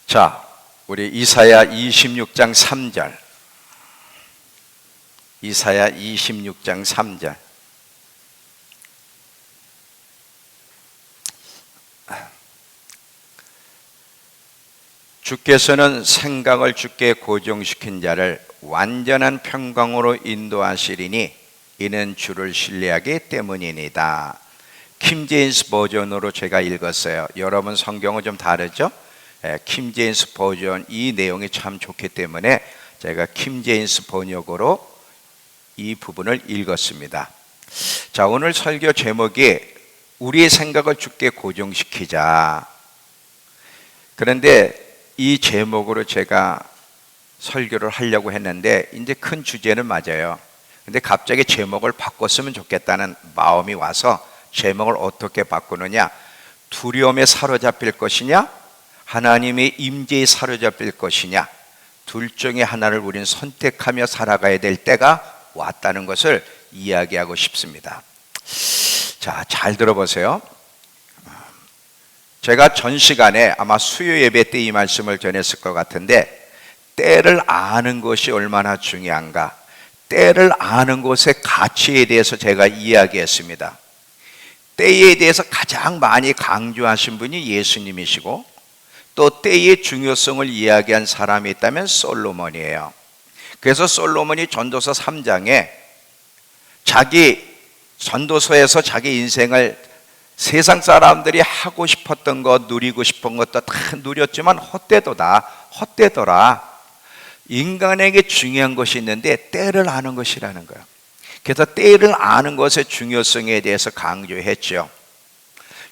자, 우리 이사야 26장 3절. 이사야 26장 3절. 주께서는 생각을 주께 고정시킨 자를 완전한 평강으로 인도하시리니 이는 주를 신뢰하기 때문이니다. 킹제임스 버전으로 제가 읽었어요. 여러분 성경은 좀 다르죠? 킹제임스 버전 이 내용이 참 좋기 때문에 제가 킹제임스 번역으로 이 부분을 읽었습니다. 자, 오늘 설교 제목이 우리의 생각을 주께 고정시키자. 그런데 이 제목으로 제가 설교를 하려고 했는데 이제 큰 주제는 맞아요. 근데 갑자기 제목을 바꿨으면 좋겠다는 마음이 와서 제목을 어떻게 바꾸느냐? 두려움에 사로잡힐 것이냐? 하나님의 임재에 사로잡힐 것이냐? 둘 중에 하나를 우리는 선택하며 살아가야 될 때가 왔다는 것을 이야기하고 싶습니다. 자, 잘 들어보세요. 제가 전 시간에 아마 수요 예배 때 이 말씀을 전했을 것 같은데, 때를 아는 것이 얼마나 중요한가, 때를 아는 것의 가치에 대해서 제가 이야기했습니다. 때에 대해서 가장 많이 강조하신 분이 예수님이시고, 또 때의 중요성을 이야기한 사람이 있다면 솔로몬이에요. 그래서 솔로몬이 전도서 3장에 자기 전도서에서 자기 인생을 세상 사람들이 하고 싶었던 것, 누리고 싶은 것도 다 누렸지만 헛되더라. 인간에게 중요한 것이 있는데 때를 아는 것이라는 거예요. 그래서 때를 아는 것의 중요성에 대해서 강조했죠.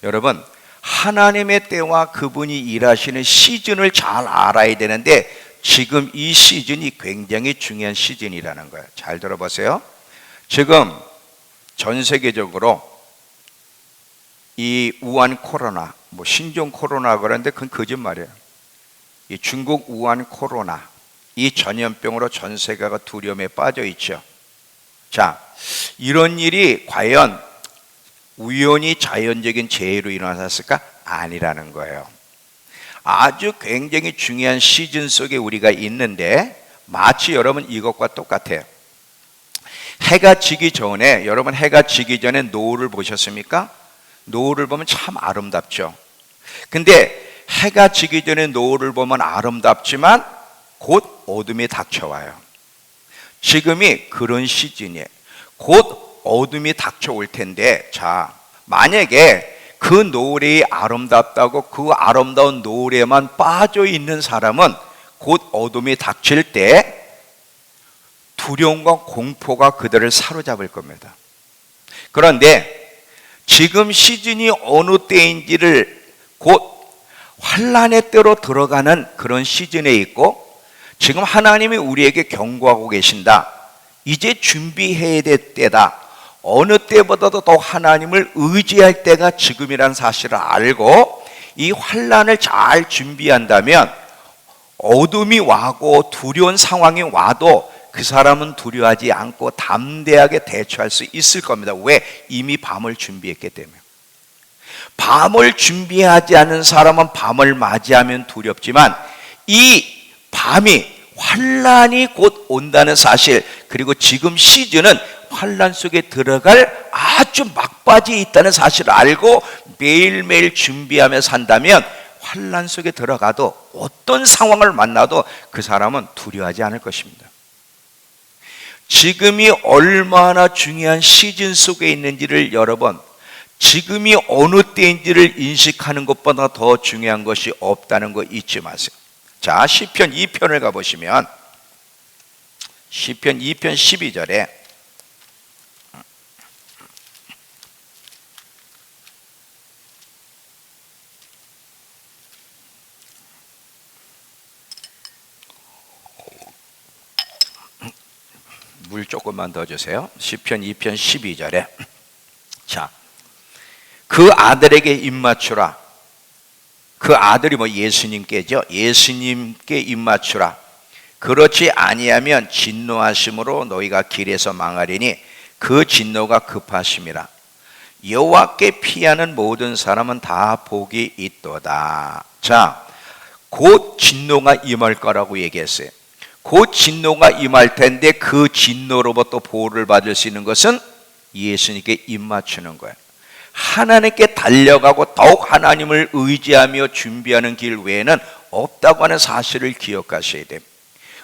여러분, 하나님의 때와 그분이 일하시는 시즌을 잘 알아야 되는데 지금 이 시즌이 굉장히 중요한 시즌이라는 거예요. 잘 들어보세요. 지금 전 세계적으로 이 우한 코로나, 신종 코로나 그러는데 그건 거짓말이에요. 이 중국 우한 코로나, 이 전염병으로 전 세계가 두려움에 빠져 있죠. 자, 이런 일이 과연 우연히 자연적인 재해로 일어났을까? 아니라는 거예요. 아주 굉장히 중요한 시즌 속에 우리가 있는데 마치 여러분 이것과 똑같아요. 해가 지기 전에, 여러분 해가 지기 전에 노을을 보셨습니까? 노을을 보면 참 아름답죠. 근데 해가 지기 전에 노을을 보면 아름답지만 곧 어둠이 닥쳐와요. 지금이 그런 시즌이에요. 곧 어둠이 닥쳐올 텐데, 자, 만약에 그 노을이 아름답다고 그 아름다운 노을에만 빠져 있는 사람은 곧 어둠이 닥칠 때 두려움과 공포가 그들을 사로잡을 겁니다. 그런데 지금 시즌이 어느 때인지를 곧 환란의 때로 들어가는 그런 시즌에 있고, 지금 하나님이 우리에게 경고하고 계신다. 이제 준비해야 될 때다. 어느 때보다도 더 하나님을 의지할 때가 지금이라는 사실을 알고 이 환란을 잘 준비한다면 어둠이 와고 두려운 상황이 와도 그 사람은 두려워하지 않고 담대하게 대처할 수 있을 겁니다. 왜? 이미 밤을 준비했기 때문에. 밤을 준비하지 않은 사람은 밤을 맞이하면 두렵지만 이 밤이 환란이 곧 온다는 사실, 그리고 지금 시즌은 환란 속에 들어갈 아주 막바지에 있다는 사실을 알고 매일매일 준비하며 산다면 환란 속에 들어가도 어떤 상황을 만나도 그 사람은 두려워하지 않을 것입니다. 지금이 얼마나 중요한 시즌 속에 있는지를 여러분, 지금이 어느 때인지를 인식하는 것보다 더 중요한 것이 없다는 거 잊지 마세요. 자, 시편 2편을 가보시면 시편 2편 12절에 물 조금만 더 주세요. 시편 2편 12절에 자, 그 아들에게 입맞추라. 그 아들이 예수님께죠. 예수님께 입맞추라. 그렇지 아니하면 진노하심으로 너희가 길에서 망하리니 그 진노가 급하심이라. 여호와께 피하는 모든 사람은 다 복이 있도다. 자, 곧 진노가 임할 거라고 얘기했어요. 곧 진노가 임할 텐데 그 진노로부터 보호를 받을 수 있는 것은 예수님께 입맞추는 거예요. 하나님께 달려가고 더욱 하나님을 의지하며 준비하는 길 외에는 없다고 하는 사실을 기억하셔야 돼요.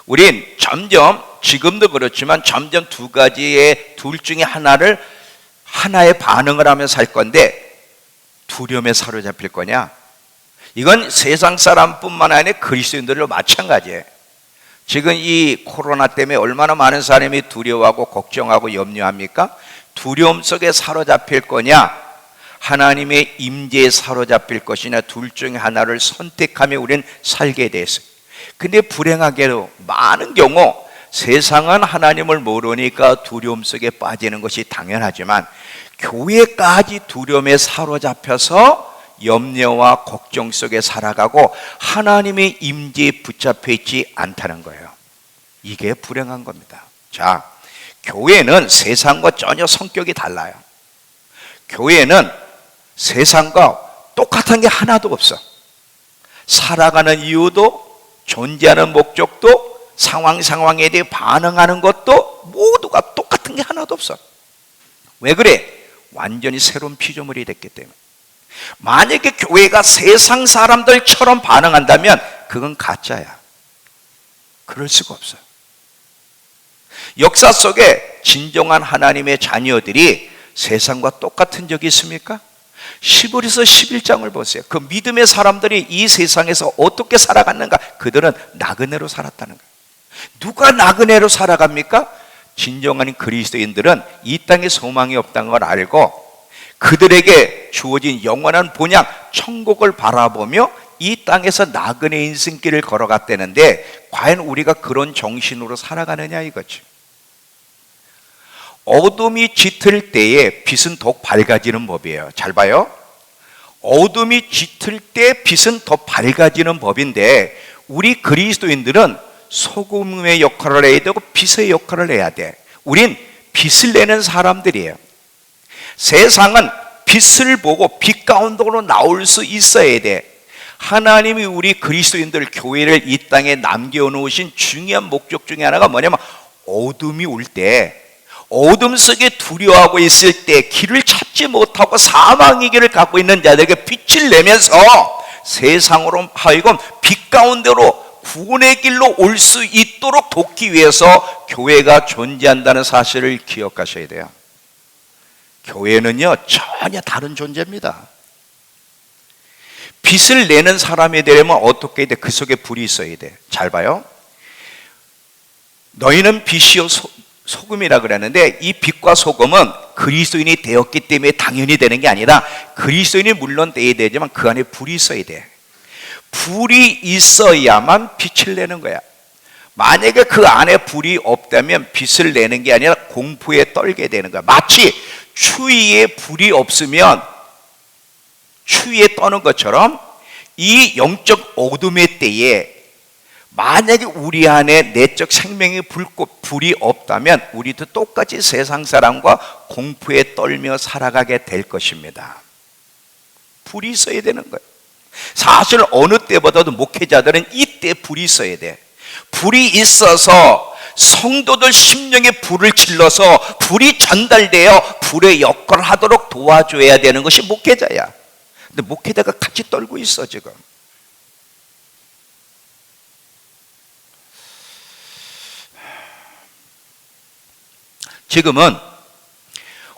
우린 점점, 지금도 그렇지만 점점 두 가지의 둘 중에 하나에 반응을 하며 살 건데, 두려움에 사로잡힐 거냐? 이건 세상 사람뿐만 아니라 그리스도인들도 마찬가지예요. 지금 이 코로나 때문에 얼마나 많은 사람이 두려워하고 걱정하고 염려합니까? 두려움 속에 사로잡힐 거냐, 하나님의 임재에 사로잡힐 것이냐, 둘 중에 하나를 선택하며 우리는 살게 됐어요. 근데 불행하게도 많은 경우 세상은 하나님을 모르니까 두려움 속에 빠지는 것이 당연하지만 교회까지 두려움에 사로잡혀서 염려와 걱정 속에 살아가고 하나님의 임재에 붙잡혀 있지 않다는 거예요. 이게 불행한 겁니다. 자, 교회는 세상과 전혀 성격이 달라요. 교회는 세상과 똑같은 게 하나도 없어. 살아가는 이유도, 존재하는 목적도, 상황에 대해 반응하는 것도 모두가 똑같은 게 하나도 없어. 왜 그래? 완전히 새로운 피조물이 됐기 때문에. 만약에 교회가 세상 사람들처럼 반응한다면 그건 가짜야. 그럴 수가 없어요. 역사 속에 진정한 하나님의 자녀들이 세상과 똑같은 적이 있습니까? 시브리서 11장을 보세요. 그 믿음의 사람들이 이 세상에서 어떻게 살아갔는가? 그들은 나그네로 살았다는 거예요. 누가 나그네로 살아갑니까? 진정한 그리스도인들은 이 땅에 소망이 없다는 걸 알고 그들에게 주어진 영원한 본향 천국을 바라보며 이 땅에서 나그네 인생길을 걸어갔다는데, 과연 우리가 그런 정신으로 살아가느냐 이거죠. 어둠이 짙을 때에 빛은 더욱 밝아지는 법이에요. 잘 봐요. 어둠이 짙을 때 빛은 더 밝아지는 법인데, 우리 그리스도인들은 소금의 역할을 해야 되고 빛의 역할을 해야 돼. 우린 빛을 내는 사람들이에요. 세상은 빛을 보고 빛 가운데로 나올 수 있어야 돼. 하나님이 우리 그리스도인들 교회를 이 땅에 남겨놓으신 중요한 목적 중에 하나가 뭐냐면, 어둠이 올 때, 어둠 속에 두려워하고 있을 때 길을 찾지 못하고 사망의 길을 갖고 있는 자들에게 빛을 내면서 세상으로 하여금 빛 가운데로 구원의 길로 올 수 있도록 돕기 위해서 교회가 존재한다는 사실을 기억하셔야 돼요. 교회는요, 전혀 다른 존재입니다. 빛을 내는 사람이 되려면 어떻게 해야 돼? 그 속에 불이 있어야 돼. 잘 봐요. 너희는 빛이요 소금이라 그랬는데, 이 빛과 소금은 그리스도인이 되었기 때문에 당연히 되는 게 아니라, 그리스도인이 물론 돼야 되지만 그 안에 불이 있어야 돼. 불이 있어야만 빛을 내는 거야. 만약에 그 안에 불이 없다면 빛을 내는 게 아니라 공포에 떨게 되는 거야. 마치 추위에 불이 없으면 추위에 떠는 것처럼, 이 영적 어둠의 때에 만약에 우리 안에 내적 생명의 불이 없다면 우리도 똑같이 세상 사람과 공포에 떨며 살아가게 될 것입니다. 불이 있어야 되는 거예요. 사실 어느 때보다도 목회자들은 이때 불이 있어야 돼. 불이 있어서 성도들 심령에 불을 질러서 불이 전달되어 불의 역할을 하도록 도와줘야 되는 것이 목회자야. 근데 목회자가 같이 떨고 있어 지금. 지금은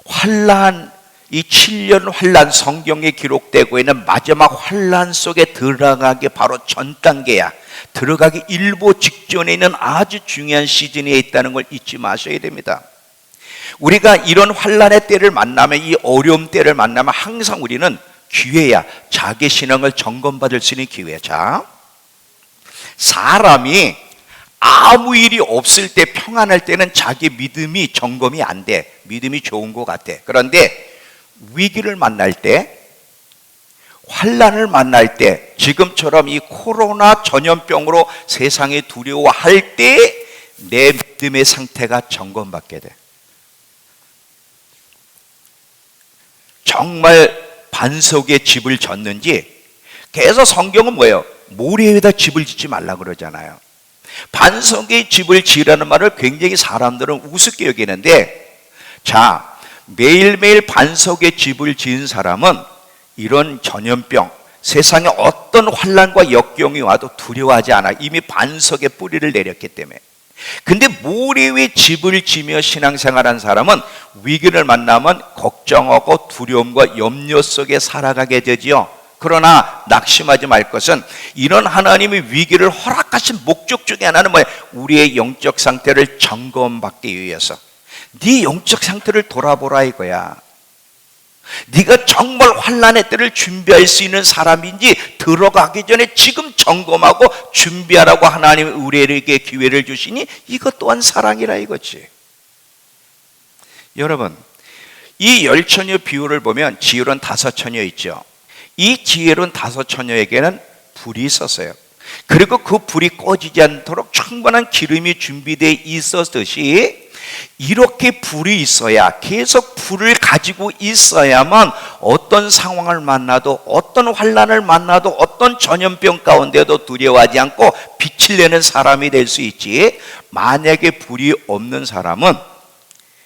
환난, 이 7년 환난, 성경에 기록되고 있는 마지막 환난 속에 들어가기 바로 전 단계야. 들어가기 일보 직전에 있는 아주 중요한 시즌에 있다는 걸 잊지 마셔야 됩니다. 우리가 이런 환난의 때를 만나면, 이 어려움 때를 만나면 항상 우리는 기회야. 자기 신앙을 점검받을 수 있는 기회. 자, 사람이 아무 일이 없을 때, 평안할 때는 자기 믿음이 점검이 안 돼. 믿음이 좋은 것 같아. 그런데 위기를 만날 때, 환난을 만날 때, 지금처럼 이 코로나 전염병으로 세상이 두려워할 때 내 믿음의 상태가 점검받게 돼. 정말 반석에 집을 졌는지. 그래서 성경은 뭐예요? 모래 위에다 집을 짓지 말라 그러잖아요. 반석에 집을 지으라는 말을 굉장히 사람들은 우습게 여기는데, 자, 매일매일 반석에 집을 지은 사람은 이런 전염병, 세상에 어떤 환난과 역경이 와도 두려워하지 않아. 이미 반석에 뿌리를 내렸기 때문에. 근데 모래 위에 집을 지며 신앙생활한 사람은 위기를 만나면 걱정하고 두려움과 염려 속에 살아가게 되지요. 그러나 낙심하지 말 것은, 이런 하나님의 위기를 허락하신 목적 중에 하나는 뭐예요? 우리의 영적 상태를 점검받기 위해서. 네 영적 상태를 돌아보라 이거야. 네가 정말 환난의 때를 준비할 수 있는 사람인지 들어가기 전에 지금 점검하고 준비하라고 하나님이 우리에게 기회를 주시니, 이것 또한 사랑이라 이거지. 여러분, 이 10처녀 비유를 보면 지혜로운 5처녀 있죠. 이 지혜로운 5처녀에게는 불이 있었어요. 그리고 그 불이 꺼지지 않도록 충분한 기름이 준비되어 있었듯이, 이렇게 불이 있어야, 계속 불을 가지고 있어야만 어떤 상황을 만나도, 어떤 환난을 만나도, 어떤 전염병 가운데도 두려워하지 않고 빛을 내는 사람이 될 수 있지. 만약에 불이 없는 사람은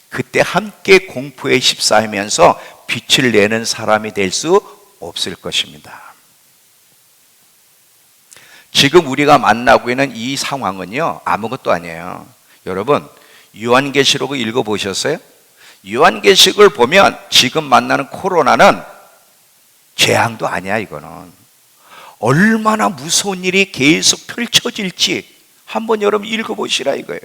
그때 함께 공포에 휩싸이면서 빛을 내는 사람이 될 수 없을 것입니다. 지금 우리가 만나고 있는 이 상황은요, 아무것도 아니에요. 여러분, 요한계시록을 읽어보셨어요? 요한계시록을 보면 지금 만나는 코로나는 재앙도 아니야. 이거는 얼마나 무서운 일이 계속 펼쳐질지 한번 여러분 읽어보시라 이거예요.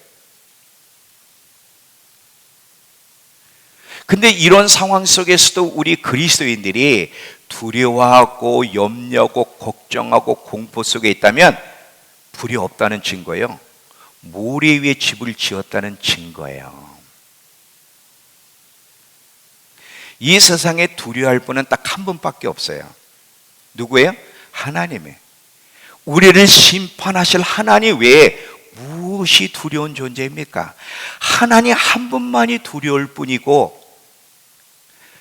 근데 이런 상황 속에서도 우리 그리스도인들이 두려워하고 염려하고 걱정하고 공포 속에 있다면 불이 없다는 증거예요. 모래 위에 집을 지었다는 증거예요. 이 세상에 두려워할 분은 딱 한 분밖에 없어요. 누구예요? 하나님이에요. 우리를 심판하실 하나님 외에 무엇이 두려운 존재입니까? 하나님 한 분만이 두려울 뿐이고,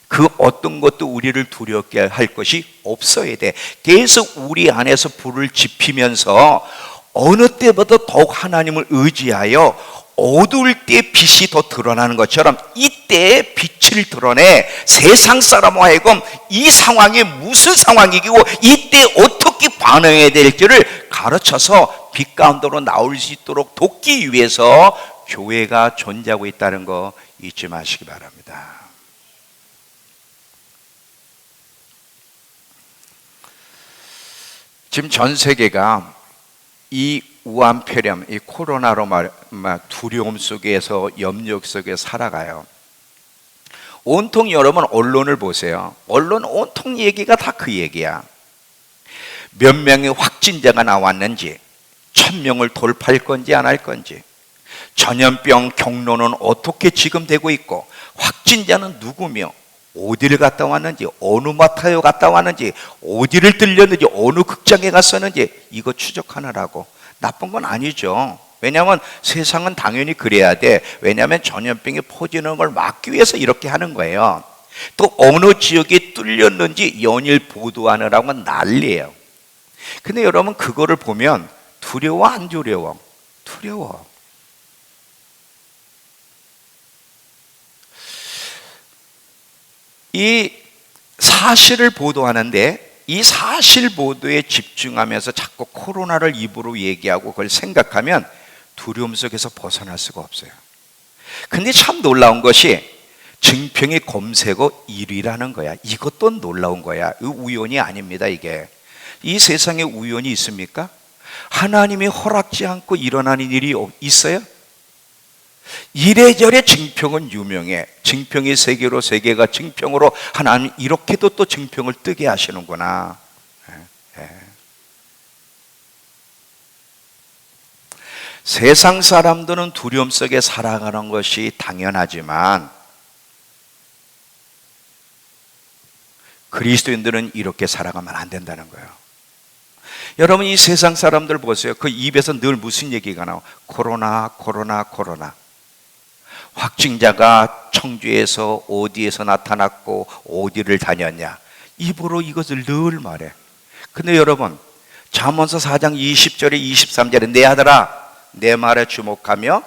그 어떤 것도 우리를 두렵게 할 것이 없어야 돼. 계속 우리 안에서 불을 지피면서 어느 때보다 더욱 하나님을 의지하여 어두울 때 빛이 더 드러나는 것처럼 이때의 빛을 드러내 세상 사람과 하여금 이 상황이 무슨 상황이고 이때 어떻게 반응해야 될지를 가르쳐서 빛 가운데로 나올 수 있도록 돕기 위해서 교회가 존재하고 있다는 거 잊지 마시기 바랍니다. 지금 전 세계가 이 우한폐렴, 이 코로나로 두려움 속에서, 염려 속에 살아가요. 온통 여러분 언론을 보세요. 언론 온통 얘기가 다 그 얘기야. 몇 명의 확진자가 나왔는지, 1000명을 돌파할 건지 안 할 건지, 전염병 경로는 어떻게 지금 되고 있고, 확진자는 누구며, 어디를 갔다 왔는지, 어느 마타에 갔다 왔는지, 어디를 들렸는지, 어느 극장에 갔었는지, 이거 추적하느라고. 나쁜 건 아니죠. 왜냐하면 세상은 당연히 그래야 돼. 왜냐하면 전염병이 퍼지는 걸 막기 위해서 이렇게 하는 거예요. 또 어느 지역에 뚫렸는지 연일 보도하느라고 난리예요. 근데 여러분, 그거를 보면 두려워 안 두려워? 두려워. 이 사실을 보도하는데, 이 사실 보도에 집중하면서 자꾸 코로나를 입으로 얘기하고 그걸 생각하면 두려움 속에서 벗어날 수가 없어요. 근데 참 놀라운 것이 증평이 검색어 1위라는 거야. 이것도 놀라운 거야. 우연이 아닙니다. 이게 이 세상에 우연이 있습니까? 하나님이 허락지 않고 일어나는 일이 있어요? 이래저래 증평은 유명해. 증평이 세계로, 세계가 증평으로, 하나님 이렇게도 또 증평을 뜨게 하시는구나. 세상 사람들은 두려움 속에 살아가는 것이 당연하지만 그리스도인들은 이렇게 살아가면 안 된다는 거예요. 여러분, 이 세상 사람들 보세요. 그 입에서 늘 무슨 얘기가 나와? 코로나, 코로나, 코로나. 확진자가 청주에서 어디에서 나타났고 어디를 다녔냐, 입으로 이것을 늘 말해. 근데 여러분, 잠언서 4장 20절에 23절에 내 아들아 내 말에 주목하며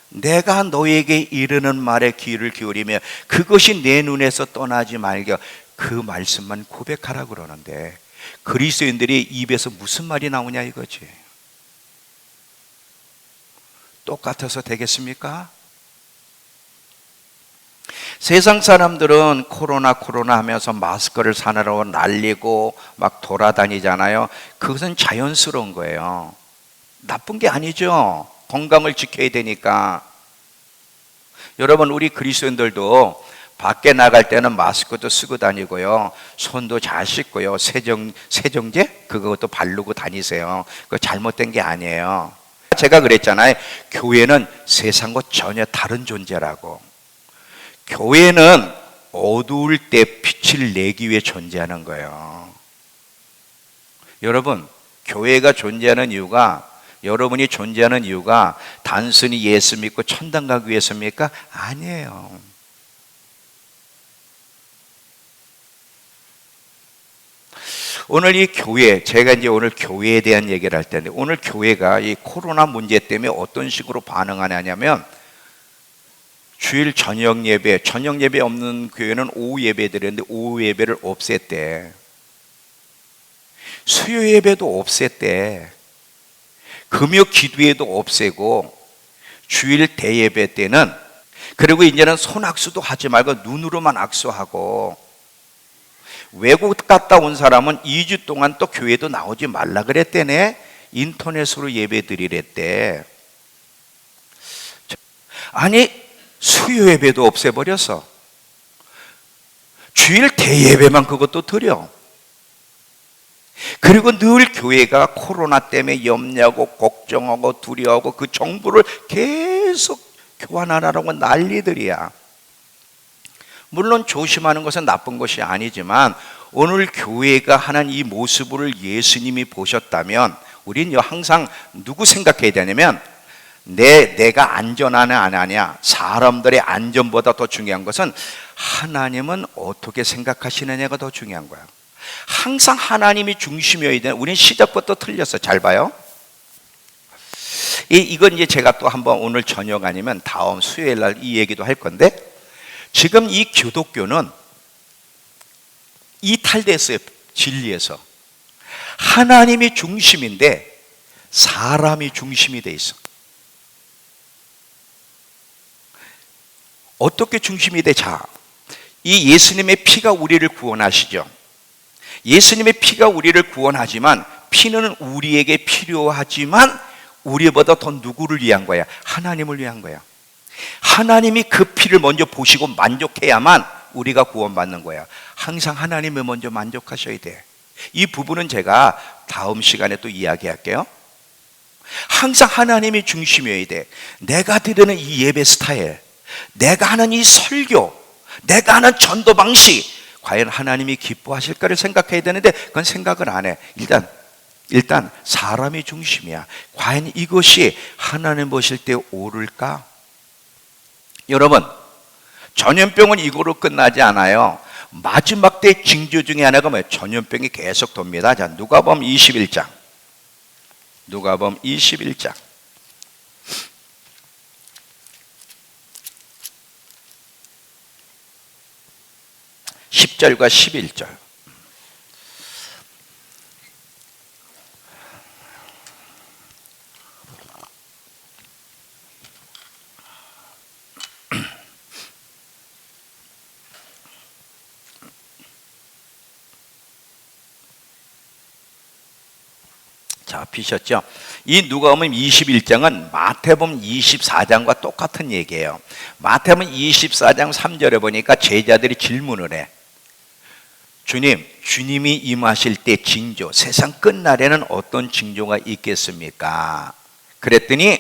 내가 너에게 이르는 말에 귀를 기울이며 그것이 내 눈에서 떠나지 말겨 그 말씀만 고백하라 그러는데 그리스도인들이 입에서 무슨 말이 나오냐 이거지. 똑같아서 되겠습니까? 세상 사람들은 코로나 하면서 마스크를 사느라고 날리고 막 돌아다니잖아요. 그것은 자연스러운 거예요. 나쁜 게 아니죠. 건강을 지켜야 되니까. 여러분 우리 그리스도인들도 밖에 나갈 때는 마스크도 쓰고 다니고요. 손도 잘 씻고요. 세정제 그것도 바르고 다니세요. 그거 잘못된 게 아니에요. 제가 그랬잖아요. 교회는 세상과 전혀 다른 존재라고. 교회는 어두울 때 빛을 내기 위해 존재하는 거예요. 여러분, 교회가 존재하는 이유가 여러분이 존재하는 이유가 단순히 예수 믿고 천당 가기 위해서입니까? 아니에요. 오늘 이 교회, 제가 이제 오늘 교회에 대한 얘기를 할 텐데 오늘 교회가 이 코로나 문제 때문에 어떤 식으로 반응하냐면 주일 저녁 예배 없는 교회는 오후 예배 드렸는데 오후 예배를 없앴대. 수요 예배도 없앴대. 금요 기도회도 없애고 주일 대예배 때는 그리고 이제는 손악수도 하지 말고 눈으로만 악수하고 외국 갔다 온 사람은 2주 동안 또 교회도 나오지 말라 그랬대네. 인터넷으로 예배 드리랬대. 아니 수요 예배도 없애버렸어. 주일 대예배만 그것도 드려. 그리고 늘 교회가 코로나 때문에 염려하고 걱정하고 두려워하고 그 정보를 계속 교환하라고 난리들이야. 물론 조심하는 것은 나쁜 것이 아니지만 오늘 교회가 하는 이 모습을 예수님이 보셨다면 우린 항상 누구 생각해야 되냐면 내가 안전하냐 안 하냐, 사람들의 안전보다 더 중요한 것은 하나님은 어떻게 생각하시느냐가 더 중요한 거야. 항상 하나님이 중심이어야 돼. 우린 시작부터 틀렸어. 잘 봐요. 이건 이제 제가 또 한번 오늘 저녁 아니면 다음 수요일 날 이 얘기도 할 건데 지금 이 기독교는 이탈됐어요. 진리에서. 하나님이 중심인데 사람이 중심이 돼 있어. 어떻게 중심이 돼? 자, 이 예수님의 피가 우리를 구원하시죠. 예수님의 피가 우리를 구원하지만 피는 우리에게 필요하지만 우리보다 더 누구를 위한 거야? 하나님을 위한 거야. 하나님이 그 피를 먼저 보시고 만족해야만 우리가 구원받는 거야. 항상 하나님을 먼저 만족하셔야 돼. 이 부분은 제가 다음 시간에 또 이야기할게요. 항상 하나님이 중심이어야 돼. 내가 드리는 이 예배 스타일, 내가 하는 이 설교, 내가 하는 전도 방식 과연 하나님이 기뻐하실까를 생각해야 되는데 그건 생각을 안 해. 일단 사람이 중심이야. 과연 이것이 하나님 보실 때 옳을까? 여러분, 전염병은 이거로 끝나지 않아요. 마지막 때 징조 중에 하나가 뭐예요? 전염병이 계속 돕니다. 자, 누가복음 21장. 누가복음 21장. 10절과 11절. 자, 피셨죠? 이 누가복음 21장은 마태복음 24장과 똑같은 얘기예요. 마태복음 24장 3절에 보니까 제자들이 질문을 해. 주님이 임하실 때 징조, 세상 끝날에는 어떤 징조가 있겠습니까? 그랬더니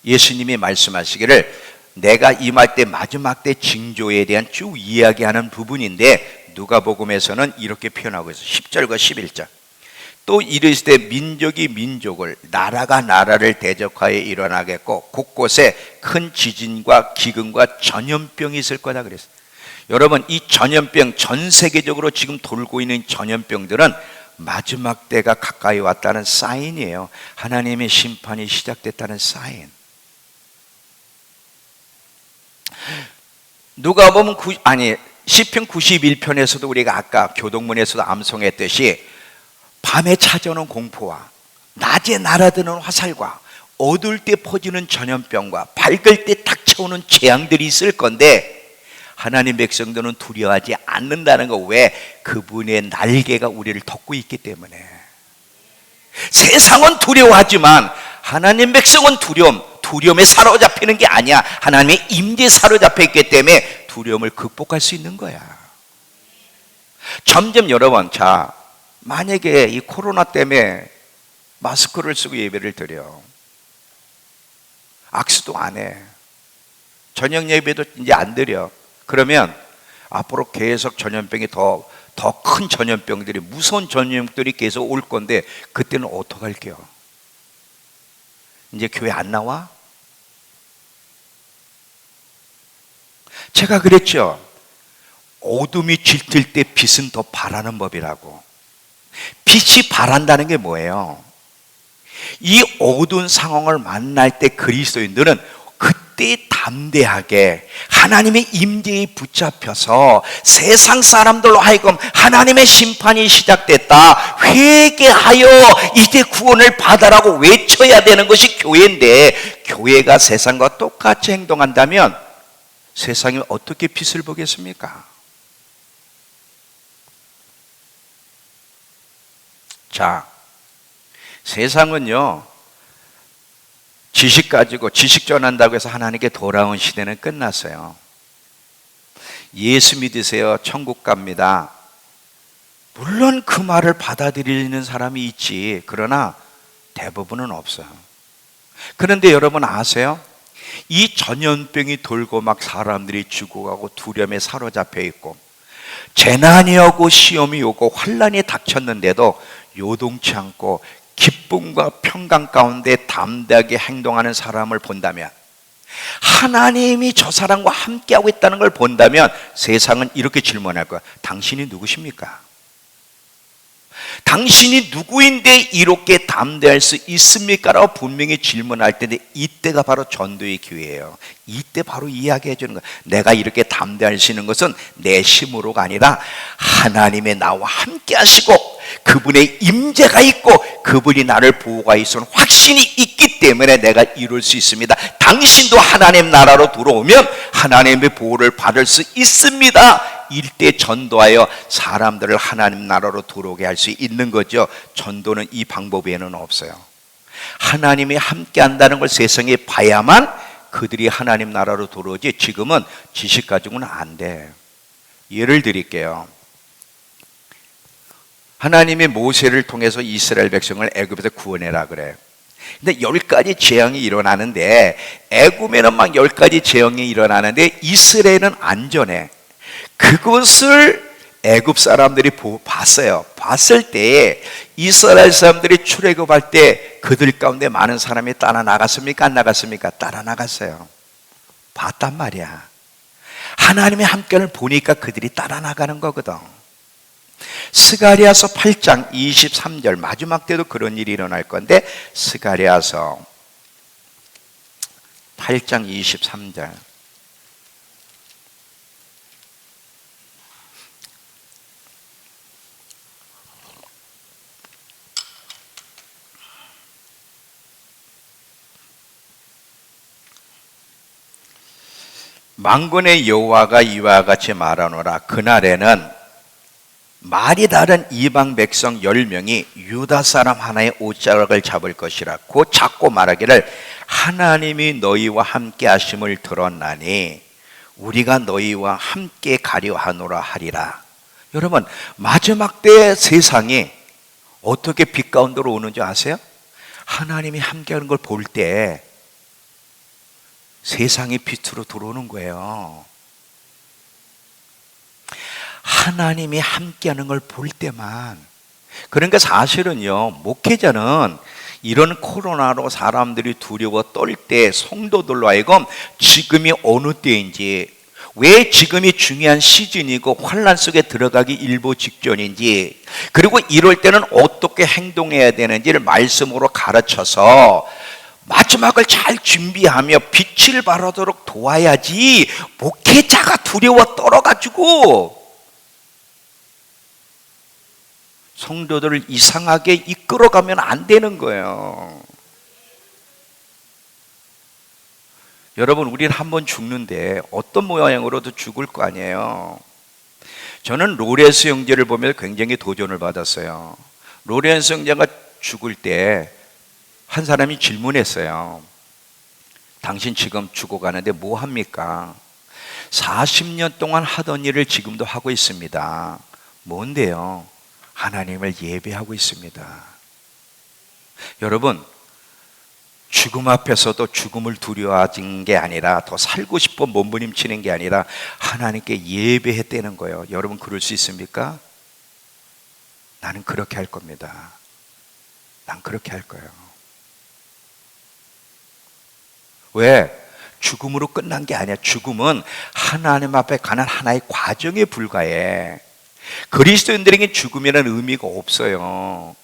예수님이 말씀하시기를 내가 임할 때 마지막 때 징조에 대한 쭉 이야기하는 부분인데 누가복음에서는 이렇게 표현하고 있어요. 10절과 11절. 또 이르시되 민족이 민족을, 나라가 나라를 대적하여 일어나겠고 곳곳에 큰 지진과 기근과 전염병이 있을 거다 그랬어요. 여러분, 이 전염병, 전 세계적으로 지금 돌고 있는 전염병들은 마지막 때가 가까이 왔다는 사인이에요. 하나님의 심판이 시작됐다는 사인. 누가 보면 시편 91편에서도 우리가 아까 교동문에서도 암송했듯이 밤에 찾아오는 공포와 낮에 날아드는 화살과 어두울 때 퍼지는 전염병과 밝을 때 닥쳐오는 재앙들이 있을 건데 하나님 백성들은 두려워하지 않는다는 거. 왜? 그분의 날개가 우리를 덮고 있기 때문에. 세상은 두려워하지만 하나님 백성은 두려움에 사로잡히는 게 아니야. 하나님의 임재에 사로잡혀 있기 때문에 두려움을 극복할 수 있는 거야. 점점 여러분, 만약에 이 코로나 때문에 마스크를 쓰고 예배를 드려, 악수도 안 해, 저녁 예배도 이제 안 드려, 그러면 앞으로 계속 전염병이 더 큰 전염병들이, 무서운 전염병들이 계속 올 건데 그때는 어떡할게요? 이제 교회 안 나와? 제가 그랬죠. 어둠이 짙을 때 빛은 더 바라는 법이라고. 빛이 바란다는 게 뭐예요? 이 어두운 상황을 만날 때 그리스도인들은 그때 담대하게 하나님의 임재에 붙잡혀서 세상 사람들로 하여금 하나님의 심판이 시작됐다, 회개하여 이제 구원을 받아라고 외쳐야 되는 것이 교회인데, 교회가 세상과 똑같이 행동한다면 세상이 어떻게 빛을 보겠습니까? 세상은요, 지식 가지고 지식 전한다고 해서 하나님께 돌아온 시대는 끝났어요. 예수 믿으세요, 천국 갑니다. 물론 그 말을 받아들이는 사람이 있지, 그러나 대부분은 없어요. 그런데 여러분 아세요? 이 전염병이 돌고 막 사람들이 죽어가고 두려움에 사로잡혀 있고 재난이 오고 시험이 오고 환란이 닥쳤는데도 요동치 않고 기쁨과 평강 가운데 담대하게 행동하는 사람을 본다면, 하나님이 저 사람과 함께하고 있다는 걸 본다면 세상은 이렇게 질문할 거야. 당신이 누구십니까? 당신이 누구인데 이렇게 담대할 수 있습니까? 라고 분명히 질문할 텐데, 이때가 바로 전도의 기회예요. 이때 바로 이야기해 주는 거야. 내가 이렇게 담대할 수 있는 것은 내 힘으로가 아니라 하나님의 나와 함께 하시고 그분의 임재가 있고 그분이 나를 보호가 있으면 확신이 있기 때문에 내가 이룰 수 있습니다. 당신도 하나님 나라로 들어오면 하나님의 보호를 받을 수 있습니다. 일대 전도하여 사람들을 하나님 나라로 들어오게 할 수 있는 거죠. 전도는 이 방법 외에는 없어요. 하나님이 함께 한다는 걸 세상에 봐야만 그들이 하나님 나라로 들어오지, 지금은 지식 가지고는 안 돼. 예를 드릴게요. 하나님이 모세를 통해서 이스라엘 백성을 애굽에서 구원해라 그래. 근데 10가지 재앙이 일어나는데, 애굽에는 막 10가지 재앙이 일어나는데 이스라엘은 안전해. 그것을 애굽 사람들이 봤어요. 봤을 때 이스라엘 사람들이 출애굽할 때 그들 가운데 많은 사람이 따라 나갔습니까? 안 나갔습니까? 따라 나갔어요. 봤단 말이야. 하나님의 함께를 보니까 그들이 따라 나가는 거거든. 스가랴서 8장 23절, 마지막 때도 그런 일이 일어날 건데, 스가랴서 8장 23절. 만군의 여호와가 이와 같이 말하노라. 그날에는 말이 다른 이방 백성 10명이 유다 사람 하나의 옷자락을 잡을 것이라. 곧 잡고 말하기를, 하나님이 너희와 함께 하심을 들었나니 우리가 너희와 함께 가려 하노라 하리라. 여러분, 마지막 때 세상이 어떻게 빛 가운데로 오는 줄 아세요? 하나님이 함께 하는 걸 볼 때 세상이 빛으로 들어오는 거예요. 하나님이 함께하는 걸 볼 때만. 그러니까 사실은요, 목회자는 이런 코로나로 사람들이 두려워 떨 때 성도들로 하여금 지금이 어느 때인지, 왜 지금이 중요한 시즌이고 환난 속에 들어가기 일보 직전인지, 그리고 이럴 때는 어떻게 행동해야 되는지를 말씀으로 가르쳐서 마지막을 잘 준비하며 빛을 발하도록 도와야지, 목회자가 두려워 떨어가지고 성도들을 이상하게 이끌어가면 안 되는 거예요. 여러분, 우리는 한번 죽는데 어떤 모양으로도 죽을 거 아니에요. 저는 로렌스 형제를 보면 굉장히 도전을 받았어요. 로렌스 형제가 죽을 때 한 사람이 질문했어요. 당신 지금 죽어가는데 뭐 합니까? 40년 동안 하던 일을 지금도 하고 있습니다. 뭔데요? 하나님을 예배하고 있습니다. 여러분, 죽음 앞에서도 죽음을 두려워하는 게 아니라, 더 살고 싶어 몸부림치는 게 아니라 하나님께 예배했다는 거예요. 여러분, 그럴 수 있습니까? 나는 그렇게 할 겁니다. 난 그렇게 할 거예요. 왜? 죽음으로 끝난 게 아니야. 죽음은 하나님 앞에 가는 하나의 과정에 불과해. 그리스도인들에게 죽음이라는 의미가 없어요.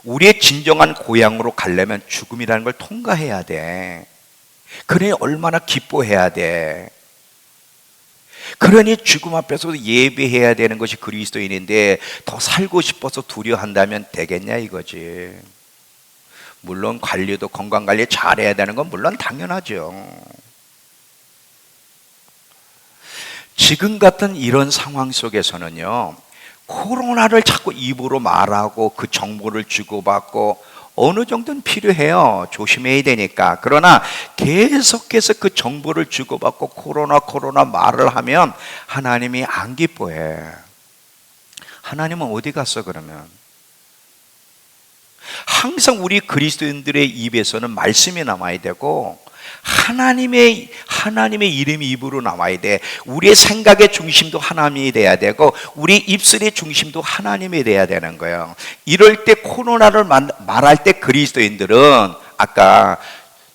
우리의 진정한 고향으로 가려면 죽음이라는 걸 통과해야 돼. 그러니 얼마나 기뻐해야 돼. 그러니 죽음 앞에서도 예배해야 되는 것이 그리스도인인데, 더 살고 싶어서 두려워한다면 되겠냐 이거지. 물론 관리도, 건강관리 잘해야 되는 건 물론 당연하죠. 지금 같은 이런 상황 속에서는요, 코로나를 자꾸 입으로 말하고 그 정보를 주고받고 어느 정도는 필요해요. 조심해야 되니까. 그러나 계속해서 그 정보를 주고받고 코로나 말을 하면 하나님이 안 기뻐해. 하나님은 어디 갔어 그러면? 항상 우리 그리스도인들의 입에서는 말씀이 남아야 되고, 하나님의 이름이 입으로 나와야 돼. 우리의 생각의 중심도 하나님이 돼야 되고, 우리 입술의 중심도 하나님이 돼야 되는 거예요. 이럴 때 코로나를 말할 때 그리스도인들은, 아까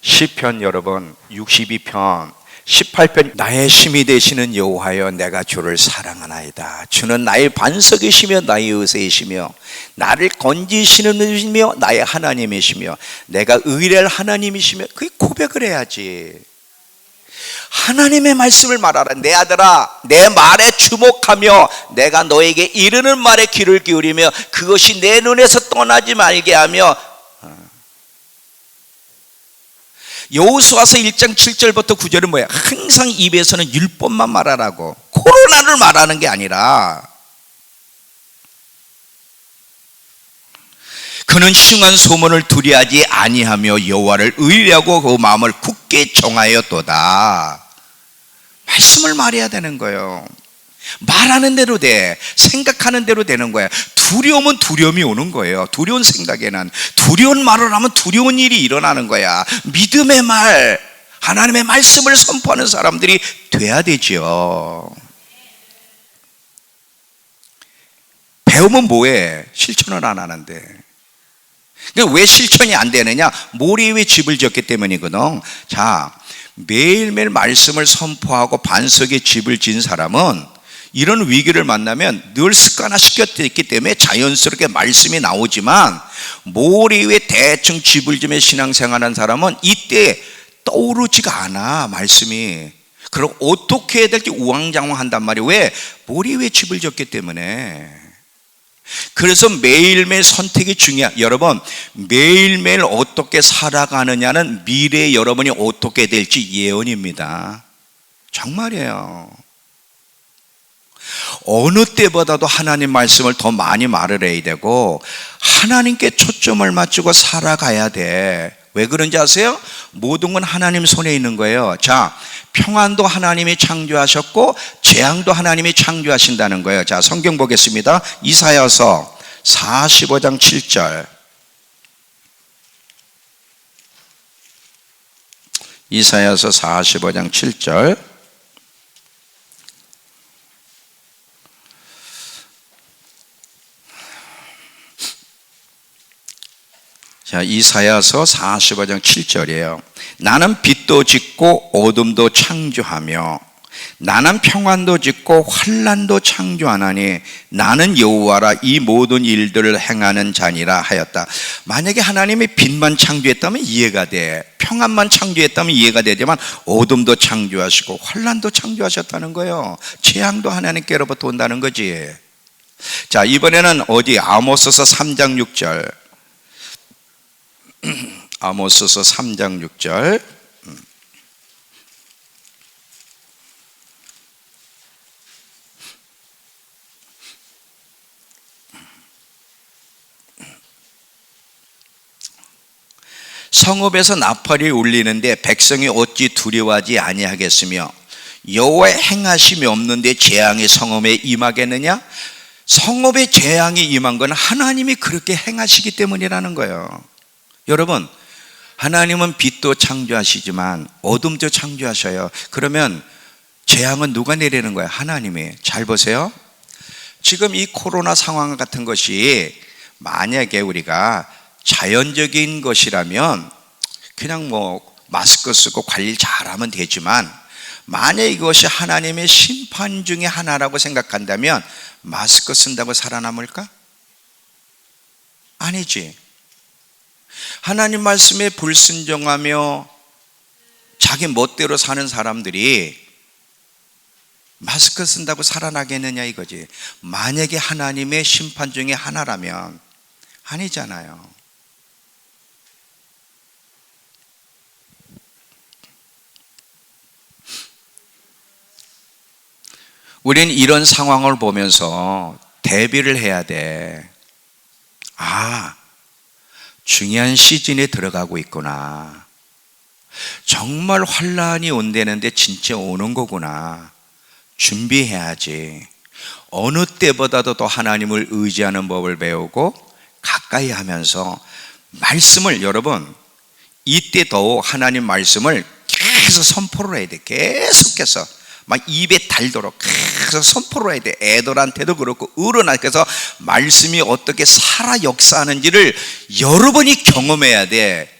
시편 여러분 62편 18편, 나의 힘이 되시는 여호와여, 내가 주를 사랑하나이다. 주는 나의 반석이시며 나의 의세이시며 나를 건지시는 분이시며 나의 하나님이시며 내가 의뢰할 하나님이시며, 그게 고백을 해야지. 하나님의 말씀을 말하라. 내 아들아, 내 말에 주목하며 내가 너에게 이르는 말에 귀를 기울이며 그것이 내 눈에서 떠나지 말게 하며. 여호수아서 1장 7절부터 9절은 뭐야? 항상 입에서는 율법만 말하라고. 코로나를 말하는 게 아니라, 그는 흉한 소문을 두려워하지 아니하며 여호와를 의뢰하고 그 마음을 굳게 정하였도다. 말씀을 말해야 되는 거예요. 말하는 대로 돼. 생각하는 대로 되는 거야. 두려움은 두려움이 오는 거예요. 두려운 생각에는. 두려운 말을 하면 두려운 일이 일어나는 거야. 믿음의 말, 하나님의 말씀을 선포하는 사람들이 돼야 되죠. 배우면 뭐해? 실천을 안 하는데. 왜 실천이 안 되느냐? 모래 위에 집을 지었기 때문이거든. 자, 매일매일 말씀을 선포하고 반석에 집을 지은 사람은 이런 위기를 만나면 늘 습관화시켰기 때문에 자연스럽게 말씀이 나오지만, 모래 위에 대충 집을 지며 신앙생활하는 사람은 이때 떠오르지가 않아, 말씀이. 그리고 어떻게 해야 될지 우왕좌왕한단 말이에요. 왜? 모래 위에 집을 지었기 때문에. 그래서 매일매일 선택이 중요해요. 여러분, 매일매일 어떻게 살아가느냐는 미래에 여러분이 어떻게 될지 예언입니다. 정말이에요. 어느 때보다도 하나님 말씀을 더 많이 말을 해야 되고, 하나님께 초점을 맞추고 살아가야 돼. 왜 그런지 아세요? 모든 건 하나님 손에 있는 거예요. 자, 평안도 하나님이 창조하셨고 재앙도 하나님이 창조하신다는 거예요. 자, 성경 보겠습니다. 이사야서 45장 7절. 이사야서 45장 7절. 자, 이사야서 45장 7절이에요. 나는 빛도 짓고 어둠도 창조하며 나는 평안도 짓고 환난도 창조하나니 나는 여호와라 이 모든 일들을 행하는 자니라 하였다. 만약에 하나님이 빛만 창조했다면 이해가 돼, 평안만 창조했다면 이해가 되지만 어둠도 창조하시고 환난도 창조하셨다는 거예요. 재앙도 하나님께로부터 온다는 거지. 자, 이번에는 어디? 아모스서 3장 6절. 아모스서 3장 6절. 성읍에서 나팔이 울리는데 백성이 어찌 두려워하지 아니하겠으며 여호와의 행하심이 없는데 재앙이 성읍에 임하겠느냐? 성읍에 재앙이 임한 건 하나님이 그렇게 행하시기 때문이라는 거예요. 여러분, 하나님은 빛도 창조하시지만 어둠도 창조하셔요. 그러면 재앙은 누가 내리는 거예요? 하나님이. 잘 보세요. 지금 이 코로나 상황 같은 것이 만약에 우리가 자연적인 것이라면 그냥 마스크 쓰고 관리 잘하면 되지만, 만약 이것이 하나님의 심판 중에 하나라고 생각한다면 마스크 쓴다고 살아남을까? 아니지. 하나님 말씀에 불순종하며 자기 멋대로 사는 사람들이 마스크 쓴다고 살아나겠느냐 이거지. 만약에 하나님의 심판 중에 하나라면 아니잖아요. 우리는 이런 상황을 보면서 대비를 해야 돼. 아, 중요한 시즌에 들어가고 있구나. 정말 환란이 온다는데 진짜 오는 거구나. 준비해야지. 어느 때보다도 더 하나님을 의지하는 법을 배우고 가까이 하면서 말씀을, 여러분 이때 더 하나님 말씀을 계속 선포를 해야 돼. 계속해서 막 입에 달도록 계속 선포를 해야 돼. 애들한테도 그렇고 어른한테. 그래서 말씀이 어떻게 살아 역사하는지를 여러분이 경험해야 돼.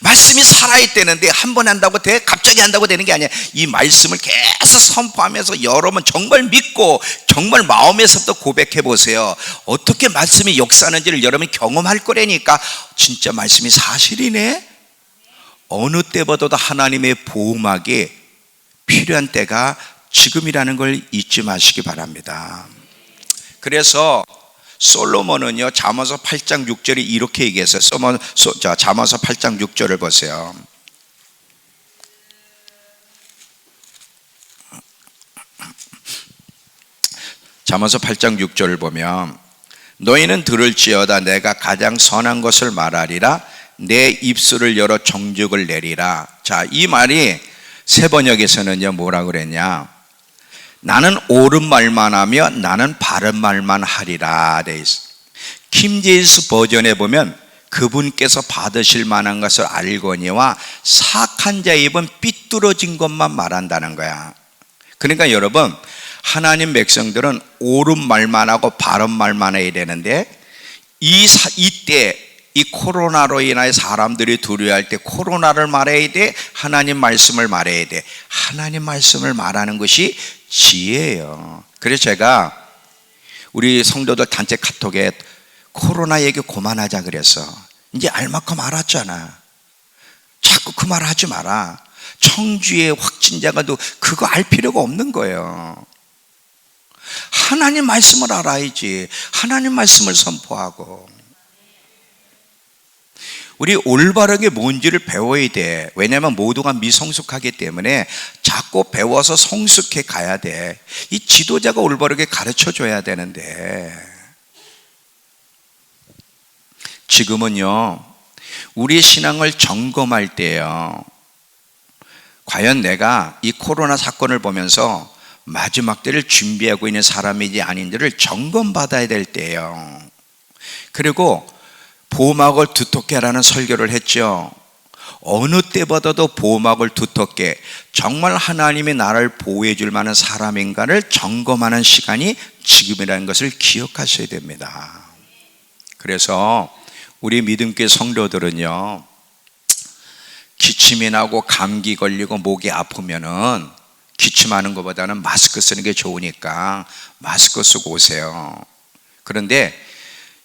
말씀이 살아있다는데 한 번 한다고 돼? 갑자기 한다고 되는 게 아니야. 이 말씀을 계속 선포하면서 여러분 정말 믿고 정말 마음에서부터 고백해 보세요. 어떻게 말씀이 역사하는지를 여러분이 경험할 거라니까. 진짜 말씀이 사실이네. 어느 때보다도 하나님의 보호막이 필요한 때가 지금이라는 걸 잊지 마시기 바랍니다. 그래서 솔로몬은요, 잠언서 8장 6절이 이렇게 얘기했어요. 잠언서 8장 6절을 보세요. 잠언서 8장 6절을 보면 너희는 들을지어다 내가 가장 선한 것을 말하리라 내 입술을 열어 정직을 내리라. 자, 이 말이 새 번역에서는요 뭐라 그랬냐? 나는 옳은 말만 하며 나는 바른 말만 하리라 돼 있어. 킹제임스 버전에 보면 그분께서 받으실 만한 것을 알거니와 사악한 자의 입은 삐뚤어진 것만 말한다는 거야. 그러니까 여러분, 하나님 백성들은 옳은 말만 하고 바른 말만 해야 되는데 이때 이 코로나로 인하여 사람들이 두려워할 때 코로나를 말해야 돼? 하나님 말씀을 말해야 돼? 하나님 말씀을 말하는 것이 지혜예요. 그래서 제가 우리 성도들 단체 카톡에 코로나 얘기 그만하자 그랬어. 이제 알만큼 알았잖아. 자꾸 그 말 하지 마라. 청주에 확진자가 그거 알 필요가 없는 거예요. 하나님 말씀을 알아야지. 하나님 말씀을 선포하고. 우리 올바르게 뭔지를 배워야 돼. 왜냐하면 모두가 미성숙하기 때문에 자꾸 배워서 성숙해 가야 돼. 이 지도자가 올바르게 가르쳐 줘야 되는데 지금은요 우리 신앙을 점검할 때요, 과연 내가 이 코로나 사건을 보면서 마지막 때를 준비하고 있는 사람인지 아닌지를 점검받아야 될 때예요. 그리고 보호막을 두텁게 하라는 설교를 했죠. 어느 때보다도 보호막을 두텁게, 정말 하나님이 나를 보호해 줄 만한 사람인가를 점검하는 시간이 지금이라는 것을 기억하셔야 됩니다. 그래서 우리 믿음교회 성도들은요 기침이 나고 감기 걸리고 목이 아프면은 기침하는 것보다는 마스크 쓰는 게 좋으니까 마스크 쓰고 오세요. 그런데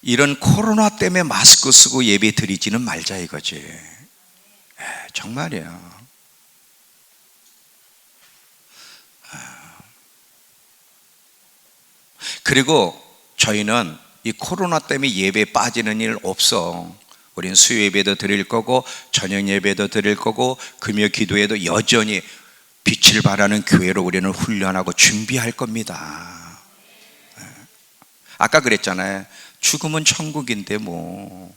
이런 코로나 때문에 마스크 쓰고 예배 드리지는 말자 이거지. 정말이에요. 그리고 저희는 이 코로나 때문에 예배 빠지는 일 없어. 우리는 수요 예배도 드릴 거고 저녁 예배도 드릴 거고 금요 기도에도 여전히 빛을 발하는 교회로 우리는 훈련하고 준비할 겁니다. 아까 그랬잖아요. 죽음은 천국인데 뭐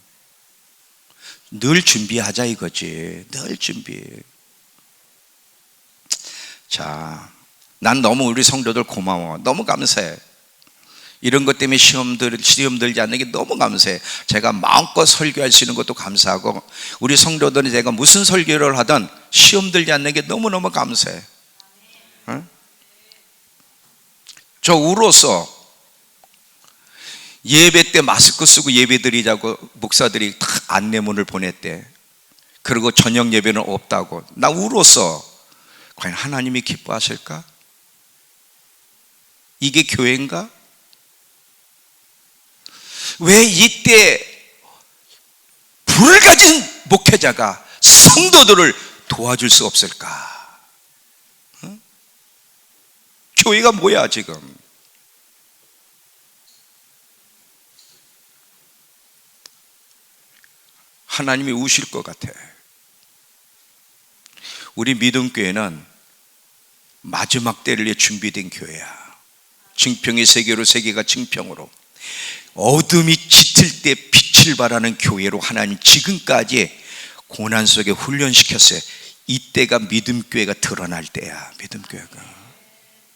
늘 준비하자 이거지. 늘 준비. 자, 난 너무 우리 성도들 고마워. 너무 감사해. 이런 것 때문에 시험 들지 않는 게 너무 감사해. 제가 마음껏 설교할 수 있는 것도 감사하고 우리 성도들은 제가 무슨 설교를 하든 시험 들지 않는 게 너무너무 감사해. 응? 저 울었어. 예배 때 마스크 쓰고 예배 드리자고 목사들이 다 안내문을 보냈대. 그리고 저녁 예배는 없다고. 나 울었어. 과연 하나님이 기뻐하실까? 이게 교회인가? 왜 이때 불을 가진 목회자가 성도들을 도와줄 수 없을까? 응? 교회가 뭐야 지금? 하나님이 우실 것 같아. 우리 믿음교회는 마지막 때를 위해 준비된 교회야. 증평이 세계로, 세계가 증평으로. 어둠이 짙을 때 빛을 발하는 교회로 하나님 지금까지 고난 속에 훈련시켰어요. 이때가 믿음교회가 드러날 때야. 믿음교회가.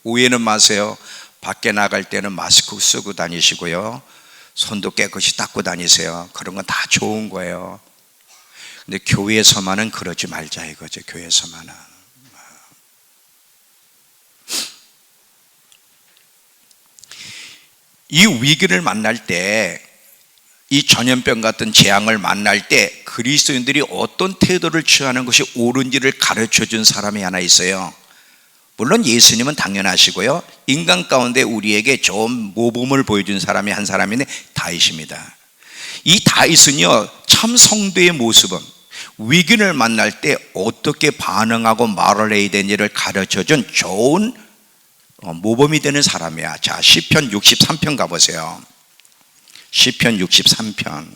오해는 마세요. 밖에 나갈 때는 마스크 쓰고 다니시고요, 손도 깨끗이 닦고 다니세요. 그런 건 다 좋은 거예요. 근데 교회에서만은 그러지 말자 이거죠. 교회에서만은. 이 위기를 만날 때, 이 전염병 같은 재앙을 만날 때 그리스도인들이 어떤 태도를 취하는 것이 옳은지를 가르쳐 준 사람이 하나 있어요. 물론 예수님은 당연하시고요, 인간 가운데 우리에게 좋은 모범을 보여준 사람이 한 사람인데 다윗입니다. 이 다윗은요, 참 성도의 모습은 위기를 만날 때 어떻게 반응하고 말을 해야 되는지를 가르쳐준 좋은 모범이 되는 사람이야. 자, 시편 63편 가보세요. 시편 63편.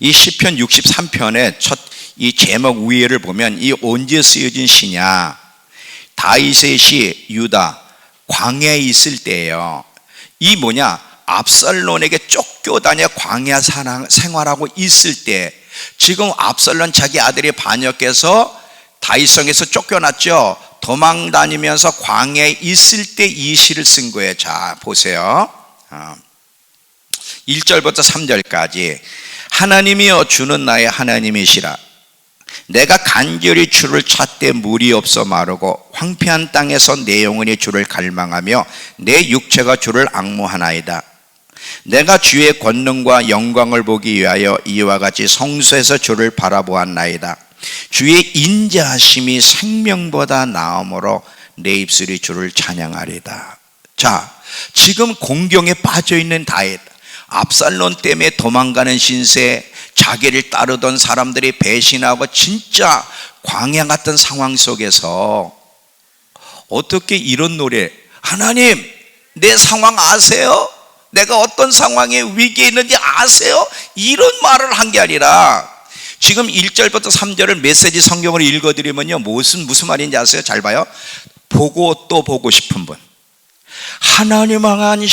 이 시편 63편의 첫 이 제목 위에를 보면 이 언제 쓰여진 시냐? 다윗의 시 유다 광야에 있을 때예요. 이 뭐냐? 압살론에게 쫓겨다녀 광야 생활하고 있을 때, 지금 압살론 자기 아들이 반역해서 다윗성에서 쫓겨났죠. 도망 다니면서 광야에 있을 때 이 시를 쓴 거예요. 자, 보세요. 1절부터 3절까지. 하나님이여, 주는 나의 하나님이시라. 내가 간절히 주를 찾되 물이 없어 마르고 황폐한 땅에서 내 영혼이 주를 갈망하며 내 육체가 주를 앙모하나이다. 내가 주의 권능과 영광을 보기 위하여 이와 같이 성소에서 주를 바라보았나이다. 주의 인자하심이 생명보다 나음으로 내 입술이 주를 찬양하리다. 자, 지금 공경에 빠져있는 다윗, 압살론 때문에 도망가는 신세, 자기를 따르던 사람들이 배신하고 진짜 광야 같은 상황 속에서 어떻게 이런 노래, 하나님 내 상황 아세요? 내가 어떤 상황에 위기에 있는지 아세요? 이런 말을 한 게 아니라, 지금 1절부터 3절을 메시지 성경을 읽어드리면요, 무슨 말인지 아세요? 잘 봐요. 보고 또 보고 싶은 분, 하나님 향한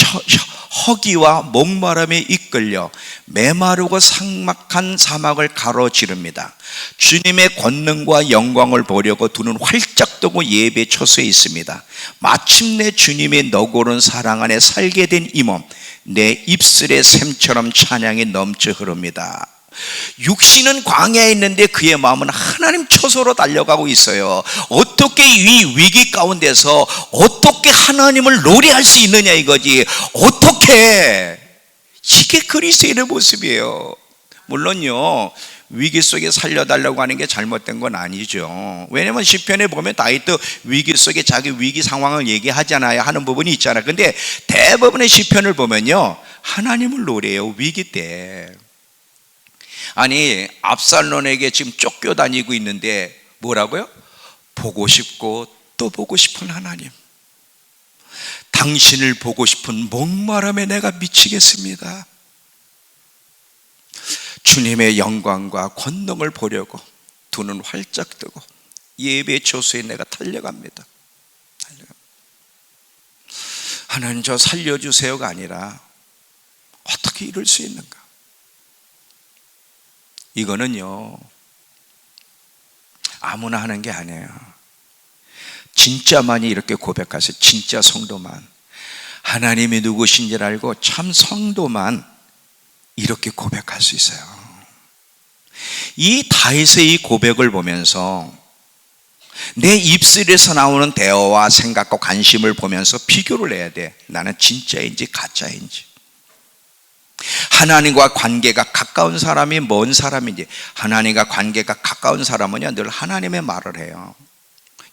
허기와 목마름에 이끌려 메마르고 삭막한 사막을 가로지릅니다. 주님의 권능과 영광을 보려고 두 눈 활짝 뜨고 예배 처소에 있습니다. 마침내 주님의 너고른 사랑 안에 살게 된 이 몸, 내 입술의 샘처럼 찬양이 넘쳐 흐릅니다. 육신은 광야에 있는데 그의 마음은 하나님 처소로 달려가고 있어요. 어떻게 이 위기 가운데서 어떻게 하나님을 노래할 수 있느냐 이거지. 어떻게? 이게 그리스도인의 모습이에요. 물론요, 위기 속에 살려달라고 하는 게 잘못된 건 아니죠. 왜냐면 시편에 보면 다윗도 위기 속에 자기 위기 상황을 얘기하잖아요. 하는 부분이 있잖아요. 근데 대부분의 시편을 보면요, 하나님을 노래해요. 위기 때. 아니, 압살론에게 지금 쫓겨다니고 있는데 뭐라고요? 보고 싶고 또 보고 싶은 하나님, 당신을 보고 싶은 목마름에 내가 미치겠습니다. 주님의 영광과 권능을 보려고 두 눈 활짝 뜨고 예배 초소에 내가 달려갑니다. 하나님, 저 살려주세요가 아니라 어떻게 이럴 수 있는가? 이거는요, 아무나 하는 게 아니에요. 진짜만이 이렇게 고백하세요. 진짜 성도만, 하나님이 누구신지를 알고 참 성도만 이렇게 고백할 수 있어요. 이 다윗의 이 고백을 보면서 내 입술에서 나오는 대화와 생각과 관심을 보면서 비교를 해야 돼. 나는 진짜인지 가짜인지, 하나님과 관계가 가까운 사람이 먼 사람인지. 하나님과 관계가 가까운 사람은요, 늘 하나님의 말을 해요.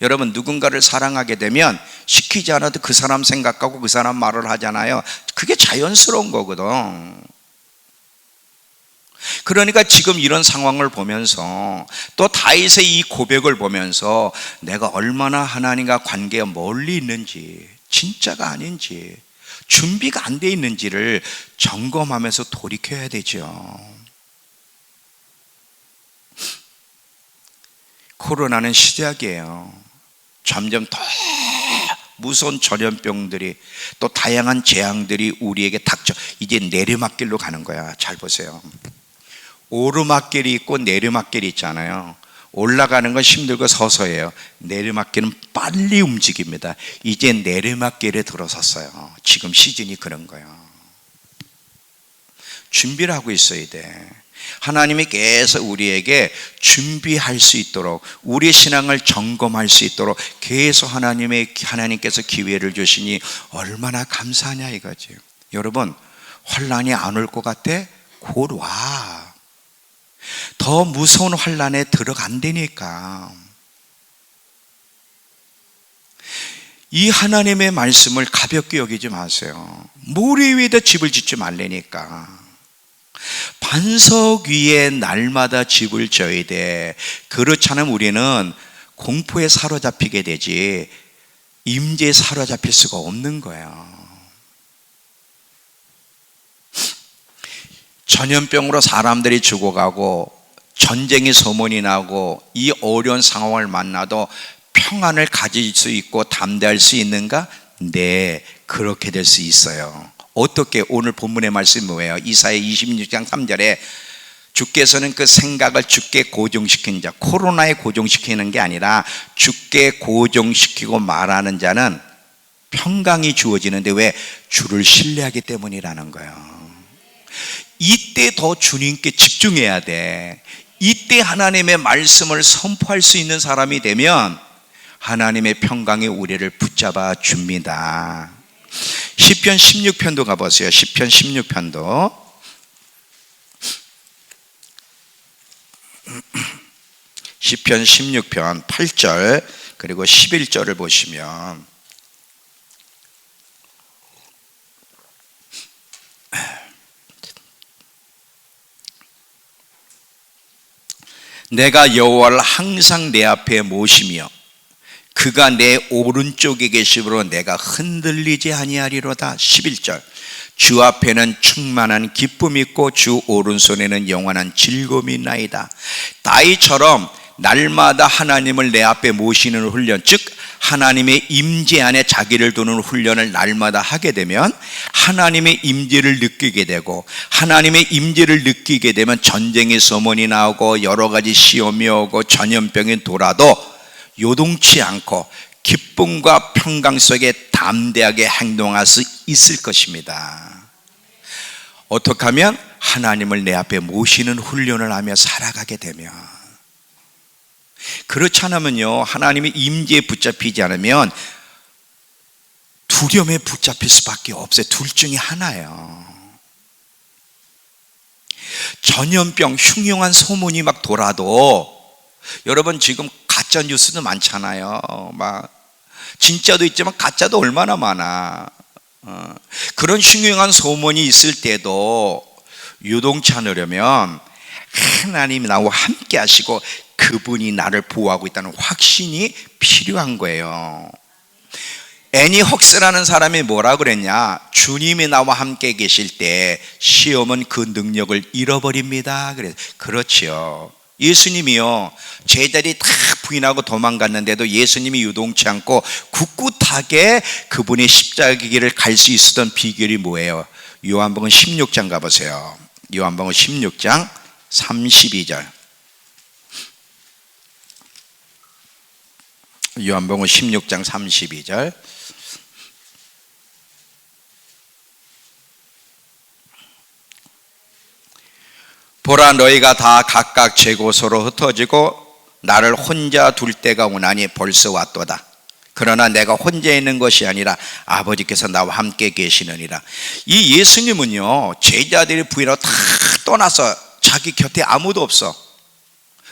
여러분, 누군가를 사랑하게 되면 시키지 않아도 그 사람 생각하고 그 사람 말을 하잖아요. 그게 자연스러운 거거든. 그러니까 지금 이런 상황을 보면서 또 다윗의 이 고백을 보면서 내가 얼마나 하나님과 관계가 멀리 있는지, 진짜가 아닌지, 준비가 안 돼 있는지를 점검하면서 돌이켜야 되죠. 코로나는 시작이에요. 점점 더 무서운 전염병들이, 또 다양한 재앙들이 우리에게 닥쳐. 이제 내리막길로 가는 거야. 잘 보세요. 오르막길이 있고 내리막길이 있잖아요. 올라가는 건 힘들고 서서해요. 내리막길은 빨리 움직입니다. 이제 내리막길에 들어섰어요. 지금 시즌이 그런 거예요. 준비를 하고 있어야 돼. 하나님이 계속 우리에게 준비할 수 있도록, 우리의 신앙을 점검할 수 있도록 계속 하나님께서 기회를 주시니 얼마나 감사하냐 이거지. 여러분, 환난이 안 올 것 같아? 곧 와. 더 무서운 환난에 들어간다니까. 이 하나님의 말씀을 가볍게 여기지 마세요. 모래 위에다 집을 짓지 말라니까. 반석 위에 날마다 집을 져야 돼. 그렇지 않으면 우리는 공포에 사로잡히게 되지 임재에 사로잡힐 수가 없는 거예요. 전염병으로 사람들이 죽어가고 전쟁이 소문이 나고 이 어려운 상황을 만나도 평안을 가질 수 있고 담대할 수 있는가? 네, 그렇게 될 수 있어요. 어떻게? 오늘 본문의 말씀이 뭐예요? 이사야 26장 3절에 주께서는 그 생각을 주께 고정시킨 자, 코로나에 고정시키는 게 아니라 주께 고정시키고 말하는 자는 평강이 주어지는데, 왜? 주를 신뢰하기 때문이라는 거예요. 이때 더 주님께 집중해야 돼. 이때 하나님의 말씀을 선포할 수 있는 사람이 되면 하나님의 평강이 우리를 붙잡아 줍니다. 시편 16편도 가보세요. 시편 16편도 시편 16편 8절 그리고 11절을 보시면 내가 여호와를 항상 내 앞에 모시며 그가 내 오른쪽에 계심으로 내가 흔들리지 아니하리로다. 11절 주 앞에는 충만한 기쁨이 있고 주 오른손에는 영원한 즐거움이 있나이다. 다윗처럼 날마다 하나님을 내 앞에 모시는 훈련, 즉 하나님의 임재 안에 자기를 두는 훈련을 날마다 하게 되면 하나님의 임재를 느끼게 되고, 하나님의 임재를 느끼게 되면 전쟁의 소문이 나오고 여러 가지 시험이 오고 전염병이 돌아도 요동치 않고 기쁨과 평강 속에 담대하게 행동할 수 있을 것입니다. 어떻게 하면? 하나님을 내 앞에 모시는 훈련을 하며 살아가게 되면, 그렇지 않으면요, 하나님의 임재에 붙잡히지 않으면 두려움에 붙잡힐 수밖에 없어요. 둘 중에 하나예요. 전염병, 흉흉한 소문이 막 돌아도, 여러분 지금 가짜 뉴스도 많잖아요. 막 진짜도 있지만 가짜도 얼마나 많아. 그런 흉흉한 소문이 있을 때도 요동치 않으려면 하나님이 나와 함께 하시고 그분이 나를 보호하고 있다는 확신이 필요한 거예요. 애니 헉스라는 사람이 뭐라 그랬냐? 주님이 나와 함께 계실 때 시험은 그 능력을 잃어버립니다. 그렇지요. 예수님이요, 제자들이 다 부인하고 도망갔는데도 예수님이 유동치 않고 굳굳하게 그분의 십자가 길을 갈 수 있었던 비결이 뭐예요? 요한복음 16장 가보세요. 요한복음 16장 32절. 요한복음 16장 32절. 보라, 너희가 다 각각 제 곳으로 흩어지고 나를 혼자 둘 때가 오나니 벌써 왔도다. 그러나 내가 혼자 있는 것이 아니라 아버지께서 나와 함께 계시느니라. 이 예수님은요, 제자들이 부인하고 다 떠나서 자기 곁에 아무도 없어.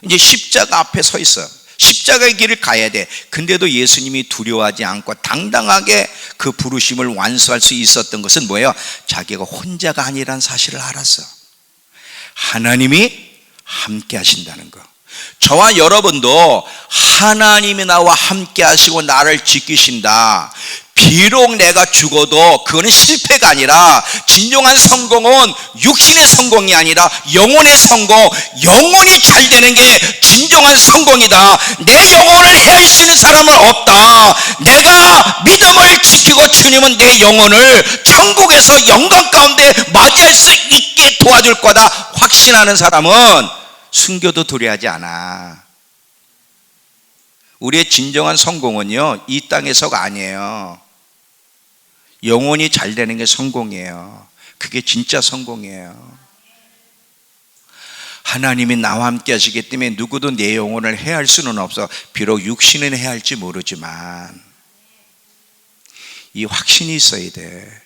이제 십자가 앞에 서 있어. 십자가의 길을 가야 돼. 근데도 예수님이 두려워하지 않고 당당하게 그 부르심을 완수할 수 있었던 것은 뭐예요? 자기가 혼자가 아니라는 사실을 알았어. 하나님이 함께 하신다는 거. 저와 여러분도 하나님이 나와 함께 하시고 나를 지키신다. 비록 내가 죽어도 그거는 실패가 아니라, 진정한 성공은 육신의 성공이 아니라 영혼의 성공, 영혼이 잘 되는 게 진정한 성공이다. 내 영혼을 해할 수 있는 사람은 없다. 내가 믿음을 지키고 주님은 내 영혼을 천국에서 영광 가운데 맞이할 수 있게 도와줄 거다 확신하는 사람은 순교도 두려워하지 않아. 우리의 진정한 성공은요, 이 땅에서가 아니에요. 영혼이 잘 되는 게 성공이에요. 그게 진짜 성공이에요. 하나님이 나와 함께 하시기 때문에 누구도 내 영혼을 해할 수는 없어. 비록 육신은 해야 할지 모르지만 이 확신이 있어야 돼.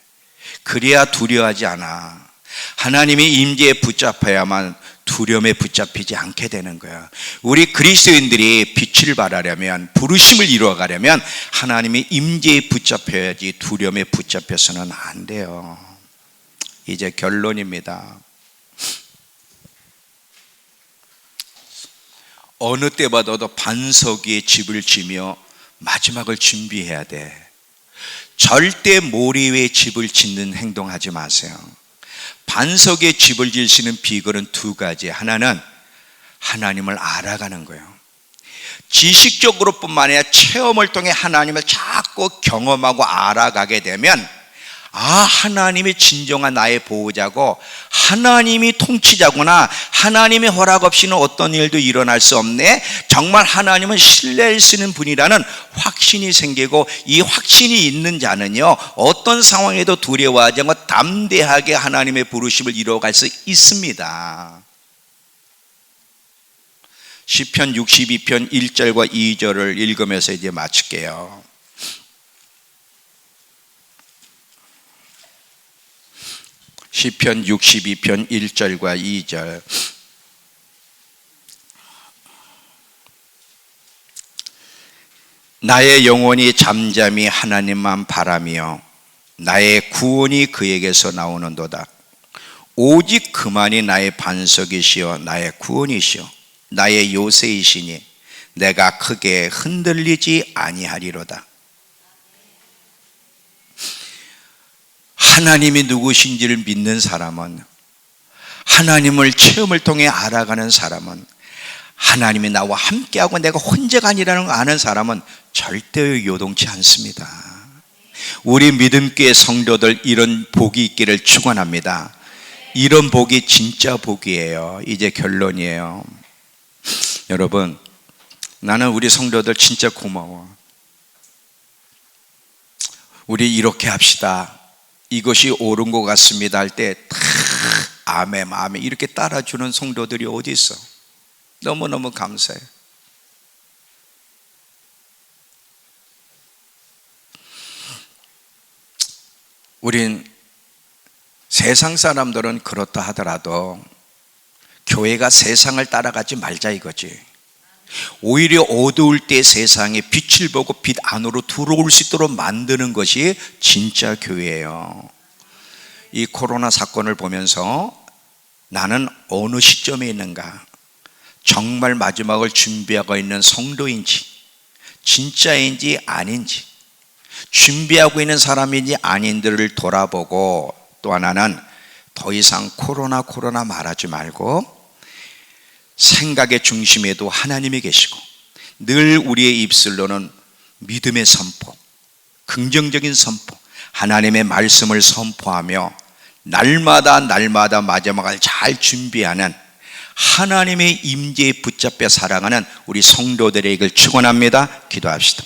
그래야 두려워하지 않아. 하나님의 임재에 붙잡아야만 두려움에 붙잡히지 않게 되는 거야. 우리 그리스도인들이 빛을 발하려면, 부르심을 이루어가려면 하나님의 임재에 붙잡혀야지 두려움에 붙잡혀서는 안 돼요. 이제 결론입니다. 어느 때보다도 반석 위에 집을 지며 마지막을 준비해야 돼. 절대 모래 위에 집을 짓는 행동하지 마세요. 반석에 집을 지으시는 비결은 두 가지. 하나는 하나님을 알아가는 거예요. 지식적으로 뿐만 아니라 체험을 통해 하나님을 자꾸 경험하고 알아가게 되면, 하나님이 진정한 나의 보호자고 하나님이 통치자구나, 하나님의 허락 없이는 어떤 일도 일어날 수 없네, 정말 하나님은 신뢰할 수 있는 분이라는 확신이 생기고, 이 확신이 있는 자는요, 어떤 상황에도 두려워하지 않고 담대하게 하나님의 부르심을 이루어갈 수 있습니다. 시편 62편 1절과 2절을 읽으면서 이제 마칠게요. 시편 62편 1절과 2절. 나의 영혼이 잠잠히 하나님만 바라며 나의 구원이 그에게서 나오는도다. 오직 그만이 나의 반석이시여 나의 구원이시여 나의 요새이시니 내가 크게 흔들리지 아니하리로다. 하나님이 누구신지를 믿는 사람은, 하나님을 체험을 통해 알아가는 사람은, 하나님이 나와 함께하고 내가 혼자가 아니라는 걸 아는 사람은 절대 요동치 않습니다. 우리 믿음교회 성도들 이런 복이 있기를 축원합니다. 이런 복이 진짜 복이에요. 이제 결론이에요. 여러분, 나는 우리 성도들 진짜 고마워. 우리 이렇게 합시다, 이것이 옳은 것 같습니다 할 때 다 아멘 아멘 이렇게 따라주는 성도들이 어디 있어? 너무너무 감사해요. 우린 세상 사람들은 그렇다 하더라도 교회가 세상을 따라가지 말자 이거지. 오히려 어두울 때 세상에 빛을 보고 빛 안으로 들어올 수 있도록 만드는 것이 진짜 교회예요. 이 코로나 사건을 보면서 나는 어느 시점에 있는가, 정말 마지막을 준비하고 있는 성도인지 진짜인지 아닌지, 준비하고 있는 사람인지 아닌지를 돌아보고, 또 하나는 더 이상 코로나 말하지 말고 생각의 중심에도 하나님이 계시고 늘 우리의 입술로는 믿음의 선포, 긍정적인 선포, 하나님의 말씀을 선포하며 날마다 마지막을 잘 준비하는 하나님의 임재에 붙잡혀 살아가는 우리 성도들에게 축원합니다. 기도합시다.